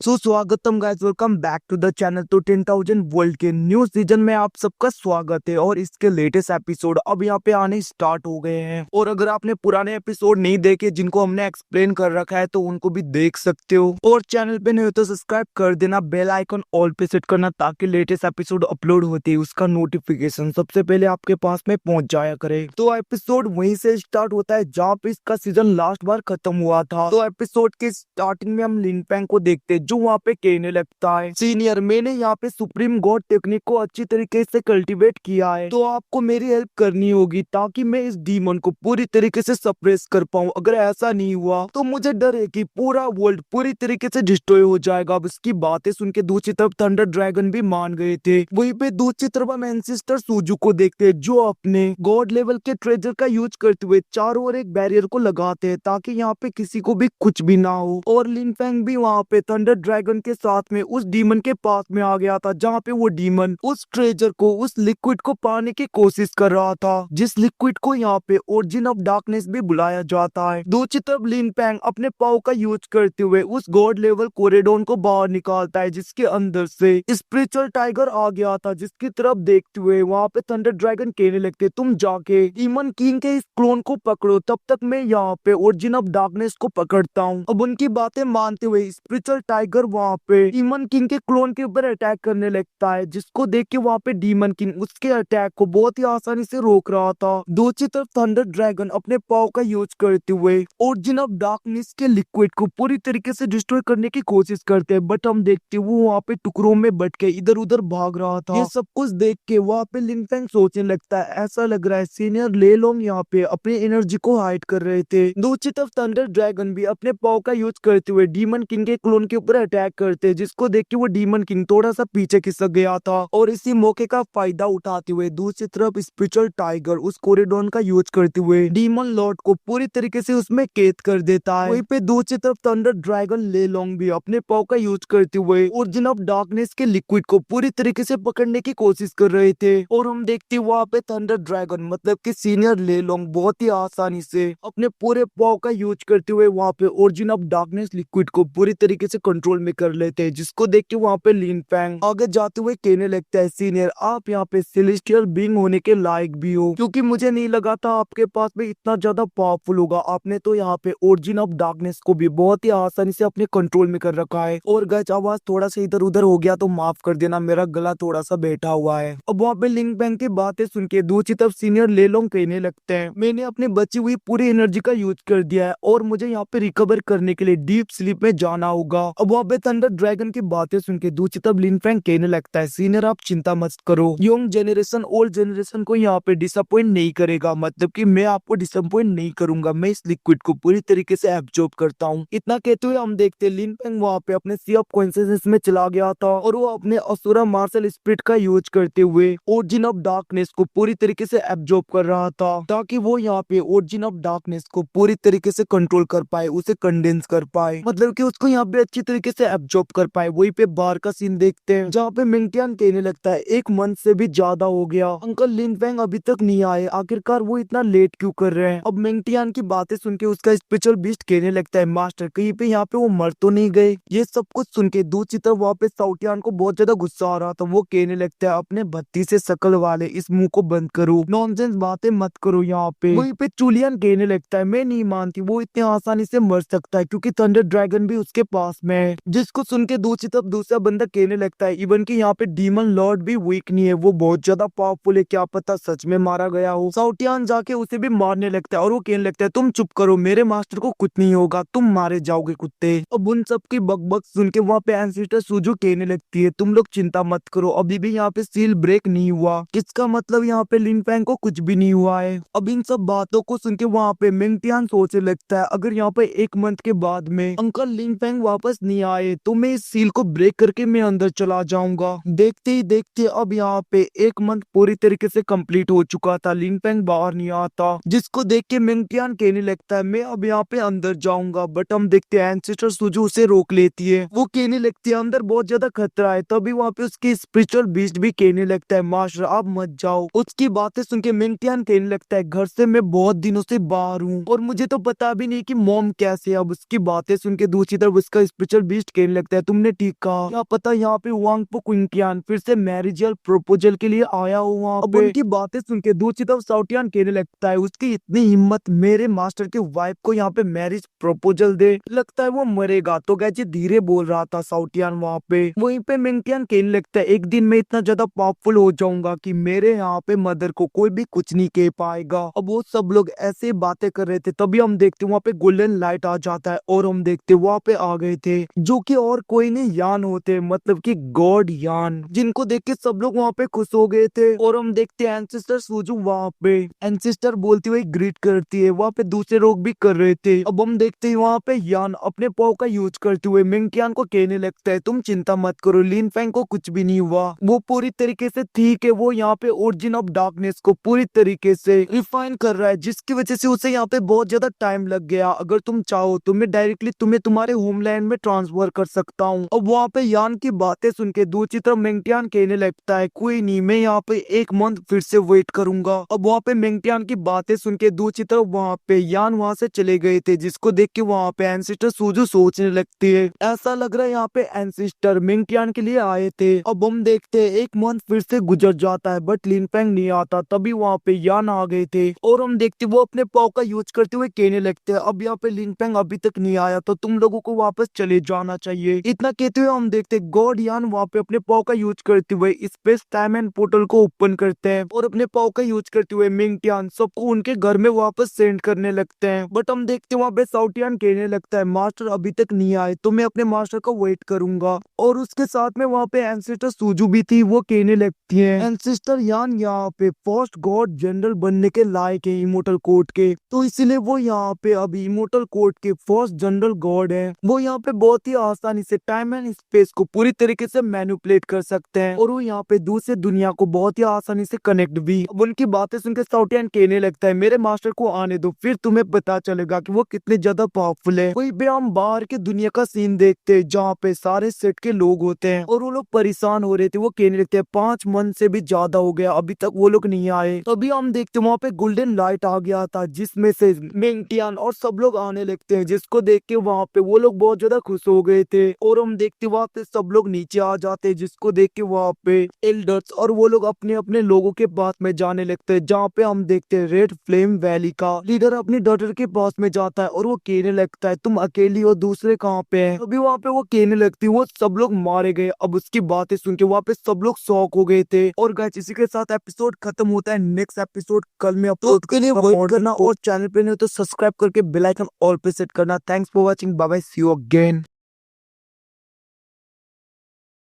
सुस्वागतम guys, welcome back to the channel. तो 10,000 world के न्यू सीजन में आप सबका स्वागत है और इसके लेटेस्ट एपिसोड अब यहाँ पे आने स्टार्ट हो गए हैं। और अगर आपने पुराने एपिसोड नहीं देखे जिनको हमने एक्सप्लेन कर रखा है तो उनको भी देख सकते हो। और चैनल पे नहीं हो तो सब्सक्राइब कर देना, बेल आइकन ऑल पे सेट करना ताकि लेटेस्ट एपिसोड अपलोड होते ही उसका नोटिफिकेशन सबसे पहले आपके पास में पहुंच जाया करे। तो एपिसोड वहीं से स्टार्ट होता है जहाँ पे इसका सीजन लास्ट बार खत्म हुआ था। तो एपिसोड के स्टार्टिंग में हम लिन फेंग को देखते जो वहाँ पे कहने लगता है, सीनियर मैंने यहाँ पे सुप्रीम गॉड टेक्निक को अच्छी तरीके से कल्टीवेट किया है, तो आपको मेरी हेल्प करनी होगी ताकि मैं इस डीमन को पूरी तरीके से सप्रेस कर पाऊँ। अगर ऐसा नहीं हुआ तो मुझे डर है कि पूरा वर्ल्ड पूरी तरीके से डिस्ट्रॉय हो जाएगा। अब इसकी बातें सुन के दूसरी तरफ थंडर ड्रैगन भी मान गए थे। वहीं पे दूसरी तरफ हम एंसेस्टर सूजू को देखते जो अपने गॉड लेवल के ट्रेजर का यूज करते हुए चारों ओर एक बैरियर को लगाते हैं ताकि यहाँ पे किसी को भी कुछ भी ना हो। और लिन फेंग भी वहाँ पे थंडर ड्रैगन के साथ में उस डीमन के पास में आ गया था जहाँ पे वो डीमन उस ट्रेजर को, उस लिक्विड को पाने की कोशिश कर रहा था, जिस लिक्विड को यहाँ पे ओरिजिन ऑफ डार्कनेस भी बुलाया जाता है। दूसरी तरफ लिन फेंग अपने पाव का यूज करते हुए उस गॉड लेवल कोरिडोन को बाहर निकालता है जिसके अंदर से स्पिरिचुअल टाइगर आ गया था, जिसकी तरफ देखते हुए वहाँ पे थंडर ड्रैगन कहने लगते तुम जाके डीमन किंग के इस क्लोन को पकड़ो, तब तक मैं यहाँ पे ओरिजिन ऑफ डार्कनेस को पकड़ता हूँ। अब उनकी बातें मानते हुए स्पिरिचुअल टाइगर वहाँ पे डीमन किंग के क्लोन के ऊपर अटैक करने लगता है, जिसको देख के वहाँ पे डीमन किंग उसके अटैक को बहुत ही आसानी से रोक रहा था। दूसरी तरफ थंडर ड्रैगन अपने पाव का यूज करते हुए ओरिजिन ऑफ डार्कनेस के लिक्विड को पूरी तरीके से डिस्ट्रॉय करने की कोशिश करते हैं, बट हम देखते वो वहाँ पे टुकड़ों में बट के इधर उधर भाग रहा था। ये सब कुछ देख के वहाँ पे लिन फेंग सोचने लगता है ऐसा लग रहा है सीनियर ले लोंग यहाँ पे अपनी एनर्जी को हाइड कर रहे थे। दूसरी तरफ थंडर ड्रैगन भी अपने पाव का यूज करते हुए डीमन किंग के क्लोन के ऊपर अटैक करते हैं, जिसको देख के वो डीमन किंग थोड़ा सा पीछे खिसक गया था। और इसी मौके का फायदा उठाते हुए दूसरी तरफ स्पिरिचुअल टाइगर उस कोरिडोन का यूज करते हुए डीमन लॉर्ड को पूरी तरीके से उसमें कैद कर देता है। वहीं पे दूसरी तरफ थंडर ड्रैगन ले लोंग भी अपने पाव का यूज करते हुए ओरिजिन ऑफ डार्कनेस के लिक्विड को पूरी तरीके से पकड़ने की कोशिश कर रहे थे। और हम देखते वहाँ पे थंडर ड्रैगन मतलब कि सीनियर ले लोंग बहुत ही आसानी से अपने पूरे पाव का यूज करते हुए वहाँ पे ओरिजिन ऑफ डार्कनेस लिक्विड को पूरी तरीके से कंट्रोल में कर लेते हैं, जिसको देख के वहाँ पे लिन फेंग आगे जाते हुए कहने लगता है सीनियर आप यहाँ पे सेलेस्टियल बीइंग होने के लायक भी हो, क्योंकि मुझे नहीं लगा था आपके पास में इतना ज्यादा पावरफुल होगा। आपने तो यहाँ पे ओरिजिन ऑफ डार्कनेस को भी बहुत ही आसानी से अपने कंट्रोल में कर रखा है। और गाइस आवाज थोड़ा सा इधर उधर हो गया तो माफ कर देना, मेरा गला थोड़ा सा बैठा हुआ है। अब वहाँ पे लिन फेंग की बातें सुन के दूसरी तरफ सीनियर ले लोंग कहने लगते हैं मैंने अपनी बची हुई पूरी एनर्जी का यूज कर दिया है और मुझे यहाँ पे रिकवर करने के लिए डीप स्लीप में जाना होगा। अब वहाँ पे थंडर ड्रैगन की बातें सुन के दूसरी तरफ लिन फेंग कहने लगता है सीनियर आप चिंता मत करो, यंग जनरेशन ओल्ड जनरेशन को यहाँ पे डिसअपॉइंट नहीं करेगा, मतलब कि मैं आपको डिसअपॉइंट नहीं करूंगा, मैं इस लिक्विड को पूरी तरीके से एब्जॉर्ब करता हूँ। इतना कहते हुए हम देखते लिन फेंग वहाँ पे अपने सी ऑफ कॉन्शियसनेस में चला गया था और वो अपने असुरा मार्शल स्पिरिट का यूज करते हुए ओरिजिन ऑफ डार्कनेस को पूरी तरीके से एब्जॉर्ब कर रहा था ताकि वो यहाँ पे ओरिजिन ऑफ डार्कनेस को पूरी तरीके से कंट्रोल कर पाए, उसे कंडेंस कर पाए, मतलब कि उसको यहाँ पे अच्छी तरीके से एब्जॉर्ब कर पाए। वहीं पे बाहर का सीन देखते हैं जहाँ पे मिंगटियान कहने लगता है 1 मंथ से भी ज्यादा हो गया, अंकल लिन फेंग अभी तक नहीं आए, आखिरकार वो इतना लेट क्यों कर रहे हैं। अब मिंगटियान की बातें सुन के उसका स्पिरिचुअल बीस्ट कहने लगता है मास्टर कहीं पे यहाँ पे वो मर तो नहीं गए। ये सब कुछ सुन के दूसरी तरफ वहाँ पे साउटियान को बहुत ज्यादा गुस्सा आ रहा था। वो कहने लगता है अपने भत्ती से शकल वाले इस मुंह को बंद करो, नॉनसेंस बातें मत करो यहाँ पे। वहीं पे चुलियन कहने लगता है मैं नहीं मानती वो इतने आसानी से मर सकता है क्योंकि थंडर ड्रैगन भी उसके पास में है, जिसको सुन के दूसरी तरफ दूसरा बंदा कहने लगता है इवन कि यहाँ पे डीमन लॉर्ड भी वीक नहीं है, वो बहुत ज्यादा पावरफुल है, क्या पता सच में मारा गया हो। साउटियान जाके उसे भी मारने लगता है और वो कहने लगता है तुम चुप करो, मेरे मास्टर को कुछ नहीं होगा, तुम मारे जाओगे कुत्ते। अब उन सब की बकबक सुन के वहाँ पे एंसेस्टर सूजू कहने लगती है तुम लोग चिंता मत करो, अभी भी यहाँ पे सील ब्रेक नहीं हुआ, इसका मतलब यहाँ पे लिन फेंग को कुछ भी नहीं हुआ है। अब इन सब बातों को सुन के वहाँ पे मिंगटियान सोचने लगता है अगर यहाँ पे 1 मंथ के बाद में अंकल लिन फेंग वापस नहीं आए तो मैं इस सील को ब्रेक करके मैं अंदर चला जाऊंगा। देखते ही देखते अब यहाँ पे 1 मंथ पूरी तरीके से कंप्लीट हो चुका था, लिन फेंग बाहर नहीं आता, जिसको देख के मिंगटियान कहने लगता है मैं अब यहाँ पे अंदर जाऊंगा, बट हम देखते हैं एंसेस्टर सूजू उसे रोक लेती है। वो कहने लगती है अंदर बहुत ज्यादा खतरा है, तभी वहाँ पे उसकी स्पिरिचुअल बीस्ट भी कहने लगता है मास्टर आप मत जाओ। उसकी बातें सुन के मिंगटियान कहने लगता है घर से मैं बहुत दिनों से बाहर हूँ और मुझे तो पता भी नहीं कि मॉम कैसे है। अब उसकी बातें सुन के दूसरी तरफ उसका स्पिरिचुअल बीस्ट कहने लगता है तुमने ठीक कहा, क्या पता यहाँ पे वांगपो क्विंकियान फिर से मैरिजल प्रपोजल के लिए आया हो वहाँ पे। अब उनकी बातें सुन के दूसरी तरफ साउटियान कहने लगता है उसकी इतनी हिम्मत मेरे मास्टर की वाइफ को यहाँ पे मैरिज प्रपोजल दे, लगता है वो मरेगा। तो गैजी धीरे बोल रहा था साउटियान वहाँ पे। वहीं पे मिंगटियान कहने लगता है एक दिन मैं इतना ज्यादा पावरफुल हो जाऊंगा कि मेरे यहाँ पे मदर को कोई भी कुछ नहीं कह पाएगा। अब वो सब लोग ऐसे बातें कर रहे थे तभी हम देखते वहाँ पे गोल्डन लाइट आ जाता है और हम देखते वहाँ पे आ गए थे जो कि और कोई नहीं यान होते, मतलब कि गॉड यान, जिनको देख के सब लोग वहाँ पे खुश हो गए थे। और हम देखते हैं एंसेस्टर सूजू वहाँ पे एंसेस्टर बोलती हुई ग्रीट करती है, वहाँ पे दूसरे लोग भी कर रहे थे। अब हम देखते हैं वहाँ पे यान अपने पाव का यूज करते हुए मिंगटियान को कहने लगता है तुम चिंता मत करो, लिन फैंग को कुछ भी नहीं हुआ, वो पूरी तरीके से ठीक है, वो यहाँ पे ओरिजिन ऑफ डार्कनेस को पूरी तरीके से रिफाइन कर रहा है जिसकी वजह से उसे यहाँ पे बहुत ज्यादा टाइम लग गया। अगर तुम चाहो तो मैं डायरेक्टली तुम्हें तुम्हारे होमलैंड में ट्रांसफर कर सकता हूँ। अब वहाँ पे यान की बातें सुन के दूसरी तरफ मिंगटियान कहने लगता है कोई नहीं, मैं यहाँ पे 1 मंथ फिर से वेट करूंगा। अब वहाँ पे मिंगटियान की बातें सुन के दूसरी तरफ वहाँ पे यान वहाँ से चले गए थे जिसको देख के वहाँ पे एंसेस्टर सूजू सोचने लगती है ऐसा लग रहा है यहाँ पे एंसेस्टर मिंगटियान के लिए आए थे। अब हम देखते हैं 1 मंथ फिर से गुजर जाता है बट लिन फैंग नहीं आता, तभी वहाँ पे यान आ गए थे और हम देखते वो अपने पाव का यूज करते हुए कहने लगते हैं अब यहाँ पे लिन फैंग अभी तक नहीं आया तो तुम लोगों को वापस चले जाना चाहिए। इतना कहते हुए हम देखते गॉड यान वहाँ पे अपने पाव का यूज करते हुए स्पेस टाइम एंड पोर्टल को ओपन करते हैं और अपने पाव का यूज करते हुए मिंगटियान सबको उनके घर में वापस सेंड करने लगते हैं। बट हम देखते वहाँ पे साउटियान कहने लगता है मास्टर अभी तक नहीं आए तो मैं अपने मास्टर का वेट करूंगा। और उसके साथ में वहाँ पे एंसेस्टर सूजू भी थी, वो कहने लगती है एंसेस्टर यान यहाँ पे फर्स्ट गॉड जनरल बनने के लायक है इमोर्टल कोड के, तो इसीलिए वो यहाँ पे अभी इमोर्टल कोड के फर्स्ट जनरल गॉड है। वो यहाँ पे बहुत ही आसानी से टाइम एंड स्पेस को पूरी तरीके से मैनिपुलेट कर सकते हैं और वो यहाँ पे दूसरे दुनिया को बहुत ही आसानी से कनेक्ट भी। अब उनकी बातें सुनकर साउटियान कहने लगता है मेरे मास्टर को आने दो फिर तुम्हें पता चलेगा कि वो कितने ज्यादा पावरफुल है। वही पे हम बाहर के दुनिया का सीन देखते हैं जहाँ पे सारे सेट के लोग होते हैं और वो लोग परेशान हो रहे थे, वो कहने लगते हैं 5 मंथ से भी ज्यादा हो गया अभी तक वो लोग नहीं आए। तभी हम देखते वहाँ पे गोल्डन लाइट आ गया था जिसमें से मिंगटियान और सब लोग आने लगते हैं जिसको देख के वहाँ पे वो लोग बहुत ज्यादा खुश हो गए थे। और हम देखते वहाँ पे सब लोग नीचे आ जाते हैं जिसको देख के वहाँ पे एल्डर्स और वो लोग अपने अपने लोगों के पास में जाने लगते हैं जहाँ पे हम देखते हैं रेड फ्लेम वैली का लीडर अपनी डॉटर के पास में जाता है और वो कहने लगता है तुम अकेली हो, दूसरे कहाँ पे हैं। अभी वहाँ पे वो कहने लगती है वो सब लोग मारे गए। अब उसकी बातें सुन के वहाँ पे सब लोग शॉक हो गए थे। और गाइस इसी के साथ एपिसोड खत्म होता है, नेक्स्ट एपिसोड कल में अपलोड के लिए वेट करना और चैनल पे नहीं हो तो सब्सक्राइब करके बेल आइकन ऑल पे सेट करना। Thanks for watching, bye bye, see you again.